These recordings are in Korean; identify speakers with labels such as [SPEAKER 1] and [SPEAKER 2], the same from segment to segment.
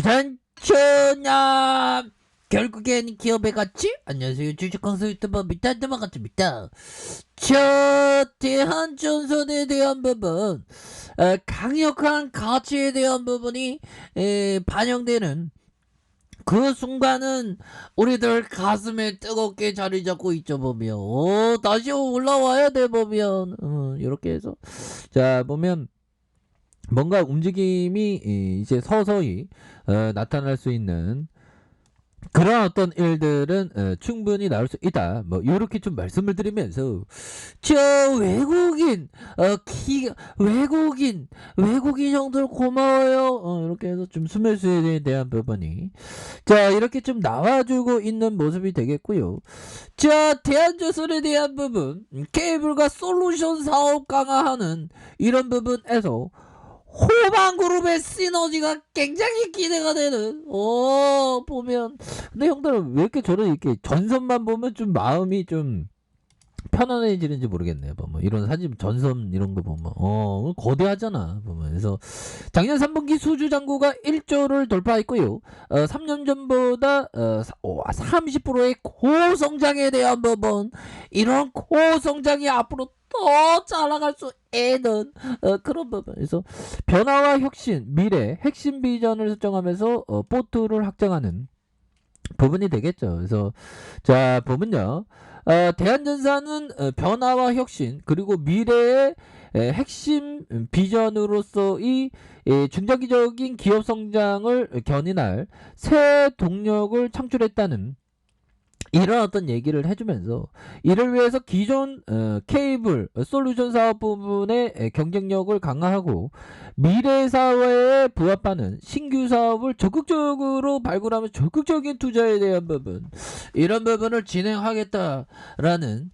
[SPEAKER 1] 부산천남 결국엔 기업에 갔지? 안녕하세요, 주식강사 유튜버 미타드만 같습니다. 대한전선에 대한 부분, 강력한 가치에 대한 부분이 반영되는 그 순간은 우리들 가슴에 뜨겁게 자리 잡고 있죠. 보면 다시 올라와야 돼. 보면 이렇게 해서 자 보면 뭔가 움직임이 이제 서서히 나타날 수 있는 그런 어떤 일들은 충분히 나올 수 있다. 뭐 이렇게 좀 말씀을 드리면서 저 외국인 외국인 형들 고마워요. 이렇게 해서 좀 수매수에 대한 부분이 자 이렇게 좀 나와주고 있는 모습이 되겠고요. 자 대한조선에 대한 부분 케이블과 솔루션 사업 강화하는 이런 부분에서 호방그룹의 시너지가 굉장히 기대가 되는 보면 근데 형들은 왜 이렇게 저는 이렇게 전선만 보면 좀 마음이 좀 편안해지는지 모르겠네요. 보면 이런 사진 전선 이런 거 보면 거대하잖아. 보면 그래서 작년 3분기 수주 잔고가 1조를 돌파했고요. 3년 전보다 30%의 고성장에 대한 부분 이런 고성장이 앞으로 더 잘 나갈 수 있는 그런 부분에서 변화와 혁신, 미래, 핵심 비전을 설정하면서 포트를 확장하는 부분이 되겠죠. 그래서 자 보면요. 대한전사는 변화와 혁신 그리고 미래의 핵심 비전으로서의 중장기적인 기업 성장을 견인할 새 동력을 창출했다는 이런 어떤 얘기를 해주면서 이를 위해서 기존 케이블 솔루션 사업 부분의 경쟁력을 강화하고 미래 사회에 부합하는 신규 사업을 적극적으로 발굴하며 적극적인 투자에 대한 부분 이런 부분을 진행하겠다라는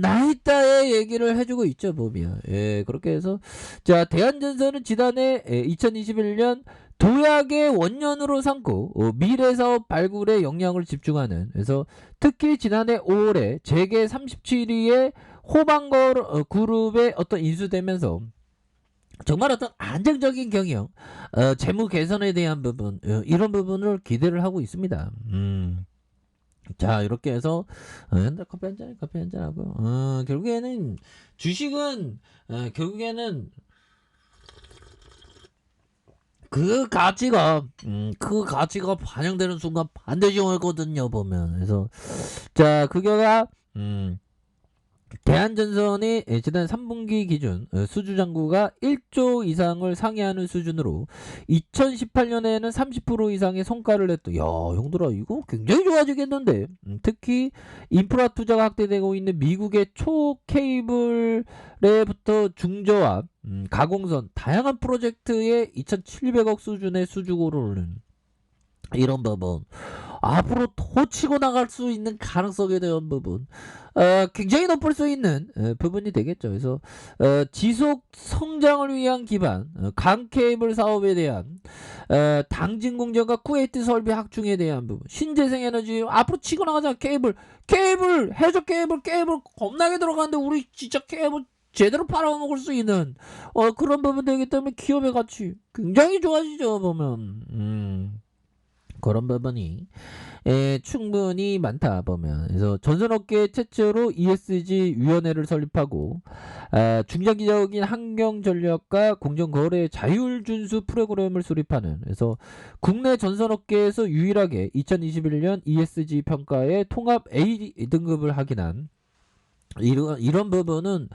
[SPEAKER 1] 나이따의 얘기를 해주고 있죠. 보면 그렇게 해서 자 대한전선은 지난해 2021년 도약의 원년으로 삼고 미래 사업 발굴에 역량을 집중하는 그래서 특히 지난해 5월에 재계 37위의 호방거 그룹에 어떤 인수되면서 정말 어떤 안정적인 경영, 재무 개선에 대한 부분 이런 부분을 기대를 하고 있습니다. 자 이렇게 해서 커피 한 잔 하고 결국에는 주식은 결국에는 그 가치가 반영되는 순간 반드시 오거든요. 보면 그래서 자 그게가 대한전선이 지난 3분기 기준 수주 잔고가 1조 이상을 상회하는 수준으로 2018년에는 30% 이상의 성과를 냈다. 야 형들아 이거 굉장히 좋아지겠는데 특히 인프라 투자가 확대되고 있는 미국의 초 케이블에부터 중저압 가공선 다양한 프로젝트에 2,700억 수준의 수주고를 오른 이런 부분 앞으로 더 치고 나갈 수 있는 가능성에 대한 부분 굉장히 높을 수 있는 부분이 되겠죠. 그래서 지속 성장을 위한 기반 강 케이블 사업에 대한 당진 공정과 쿠웨이트 설비 확충에 대한 부분 신재생 에너지 앞으로 치고 나가자. 케이블 해적 케이블 겁나게 들어가는데 우리 진짜 케이블 제대로 팔아먹을 수 있는 그런 부분 되기 때문에 기업의 가치 굉장히 좋아지죠. 보면 그런 부분이 충분히 많다. 보면 그래서 전선업계 최초로 ESG 위원회를 설립하고 중장기적인 환경 전략과 공정거래 자율 준수 프로그램을 수립하는 그래서 국내 전선업계에서 유일하게 2021년 ESG 평가에 통합 A 등급을 확인한 이런 부분은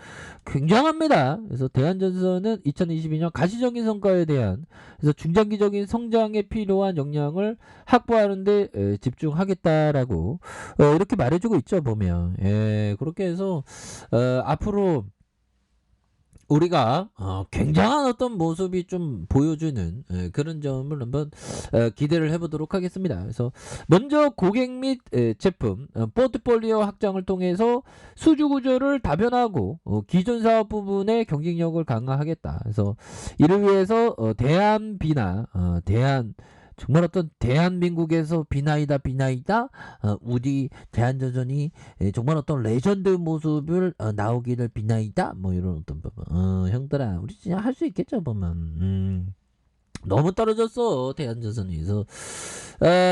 [SPEAKER 1] 굉장합니다. 그래서 대한전선은 2022년 가시적인 성과에 대한 그래서 중장기적인 성장에 필요한 역량을 확보하는 데 집중하겠다라고 이렇게 말해주고 있죠. 보면 그렇게 해서 앞으로 우리가 굉장한 어떤 모습이 좀 보여주는 그런 점을 한번 기대를 해보도록 하겠습니다. 그래서 먼저 고객 및 제품 포트폴리오 확장을 통해서 수주 구조를 다변화하고 기존 사업 부분의 경쟁력을 강화하겠다. 그래서 이를 위해서 정말 어떤 대한민국에서 비나이다 우리 대한전선이 정말 어떤 레전드 모습을 나오기를 비나이다 뭐 이런 어떤 부분 형들아 우리 진짜 할 수 있겠죠. 보면 너무 떨어졌어 대한전선이. 그래서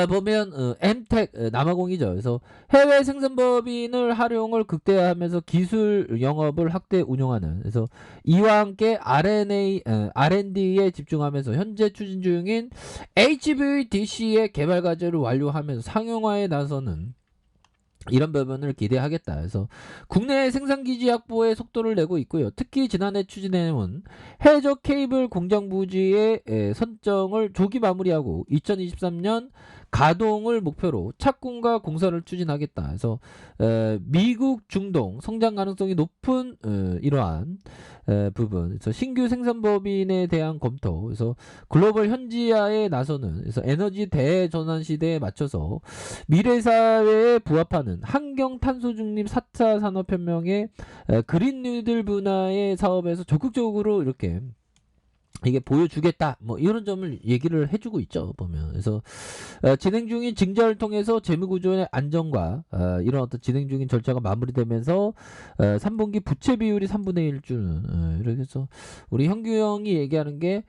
[SPEAKER 1] 보면 엠텍 남아공이죠. 그래서 해외 생산법인을 활용을 극대화하면서 기술 영업을 확대 운용하는, 그래서 이와 함께 R&D에 집중하면서 현재 추진 중인 HVDC의 개발 과제를 완료하면서 상용화에 나서는 이런 부분을 기대하겠다. 그래서 국내 생산기지 확보에 속도를 내고 있고요. 특히 지난해 추진해온 해적 케이블 공장 부지의 선정을 조기 마무리하고 2023년 가동을 목표로 착공과 공사를 추진하겠다. 그래서 미국, 중동 성장 가능성이 높은 이러한 부분, 그래서 신규 생산법인에 대한 검토, 그래서 글로벌 현지화에 나서는, 그래서 에너지 대전환 시대에 맞춰서 미래 사회에 부합하는 환경 탄소 중립 4차 산업혁명의 그린 뉴딜 분야의 사업에서 적극적으로 이렇게 이게 보여주겠다, 뭐 이런 점을 얘기를 해주고 있죠 보면. 그래서 진행 중인 증자를 통해서 재무구조의 안정과 이런 어떤 진행 중인 절차가 마무리되면서 3분기 부채 비율이 3분의 1 주는, 이렇게 해서 우리 형규 형이 얘기하는 게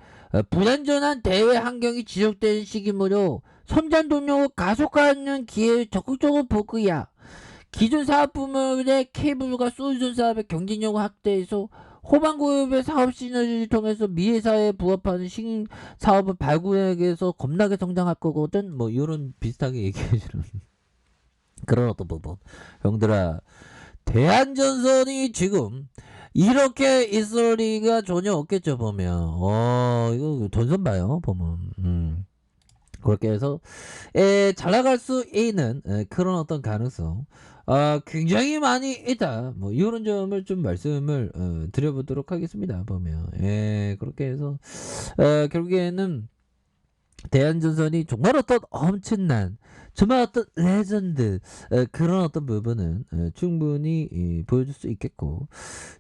[SPEAKER 1] 불안전한 대외 환경이 지속되는 시기므로 선전 동력을 가속화하는 기회를 적극적으로 볼 거야. 기존 사업 부문의 케이블과 솔루션 사업의 경쟁력을 확대해서 호반고업의 사업 시너지를 통해서 미래사회에 부합하는 신사업을 발굴해서 겁나게 성장할 거거든. 뭐 이런 비슷하게 얘기해주는 그런 어떤 부분. 형들아, 대한전선이 지금 이렇게 있을 리가 전혀 없겠죠 보면. 이거 전선 봐요 보면. 그렇게 해서 잘 나갈 수 있는 그런 어떤 가능성 굉장히 많이 있다. 뭐 이런 점을 좀 말씀을 드려보도록 하겠습니다. 보면 그렇게 해서 결국에는 대한전선이 정말 어떤 엄청난, 정말 어떤 레전드 그런 어떤 부분은 충분히 보여줄 수 있겠고,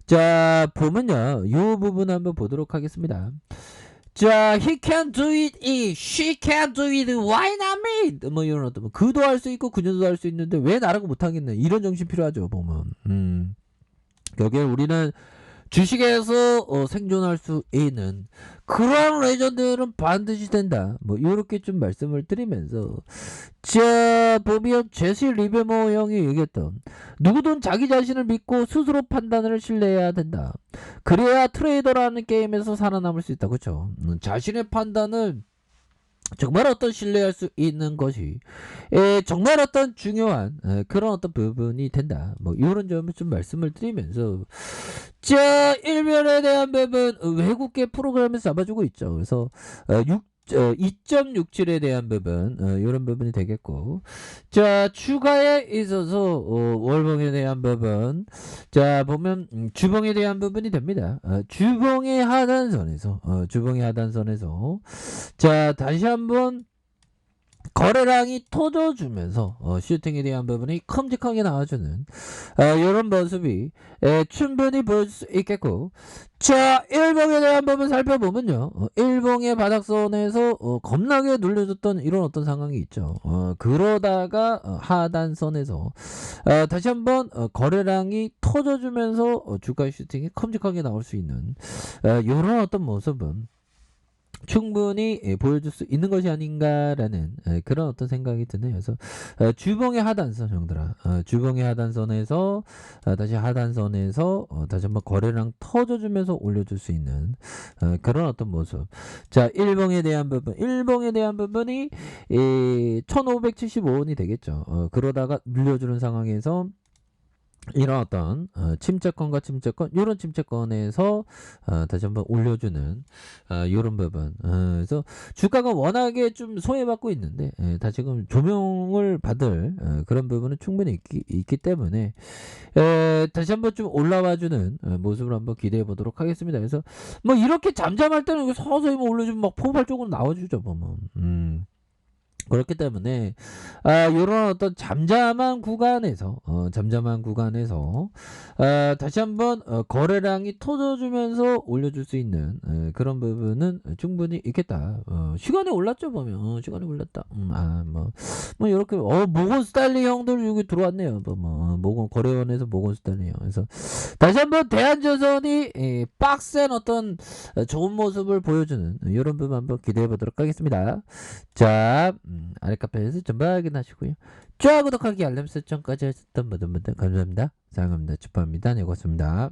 [SPEAKER 1] 자 보면요 이 부분 한번 보도록 하겠습니다. 자, he can do it, she can do it, why not me? 뭐 이런 어떤, 그도 할 수 있고 그녀도 할 수 있는데 왜 나라고 못하겠네, 이런 정신 필요하죠 보면. 여기에 우리는 주식에서 생존할 수 있는 그런 레전드는 반드시 된다, 뭐 이렇게 좀 말씀을 드리면서, 자 보면 제시 리베모 형이 얘기했던, 누구든 자기 자신을 믿고 스스로 판단을 신뢰해야 된다. 그래야 트레이더라는 게임에서 살아남을 수 있다. 그렇죠? 자신의 판단을 정말 어떤 신뢰할 수 있는 것이 정말 어떤 중요한 그런 어떤 부분이 된다. 뭐 이런 점을 좀 말씀을 드리면서, 자 일면에 대한 부분 외국계 프로그램에서 잡아주고 있죠. 그래서 2.67에 대한 부분 이런 부분이 되겠고, 자 추가에 있어서 월봉에 대한 부분, 자 보면 주봉에 대한 부분이 됩니다. 주봉의 하단선에서 자 다시 한번 거래량이 터져주면서 슈팅에 대한 부분이 큼직하게 나와주는 이런 모습이 충분히 보여줄 수 있겠고, 자 일봉에 대한 부분 살펴보면요 일봉의 바닥선에서 겁나게 눌려줬던 이런 어떤 상황이 있죠. 그러다가 하단선에서 다시 한번 거래량이 터져주면서 주가 슈팅이 큼직하게 나올 수 있는 이런 어떤 모습은 충분히 보여줄 수 있는 것이 아닌가라는 그런 어떤 생각이 드네요. 그래서 주봉의 하단선 형들아, 주봉의 하단선에서 다시 하단선에서 다시 한번 거래량 터져주면서 올려줄 수 있는 그런 어떤 모습. 자 일봉에 대한 부분이 1575원이 되겠죠. 그러다가 눌려주는 상황에서 이런 어떤 침체권과 침체권, 이런 침체권에서 다시 한번 올려주는 이런 부분. 그래서 주가가 워낙에 좀 소외받고 있는데 다시금 조명을 받을 그런 부분은 충분히 있기 때문에 다시 한번 좀 올라와주는 모습을 한번 기대해 보도록 하겠습니다. 그래서 뭐 이렇게 잠잠할 때는 서서히 뭐 올려주면 막 폭발적으로 나와주죠 보면. 그렇기 때문에 요런 어떤 잠잠한 구간에서 다시 한번 거래량이 터져주면서 올려줄 수 있는 그런 부분은 충분히 있겠다. 시간이 올랐죠 보면. 시간이 올랐다. 뭐 요렇게 모건 스탠리 형들 여기 들어왔네요. 모건 거래원에서 모건 스탠리 형. 그래서 다시 한번 대한조선이 빡센 어떤 좋은 모습을 보여주는 요런 부분 한번 기대해 보도록 하겠습니다. 자, 아랫카페에서 전부 확인하시고요. 좋아요, 구독하기, 알람 설정까지 하셨던 모든 분들 감사합니다. 사랑합니다. 축하합니다. 네, 고맙습니다.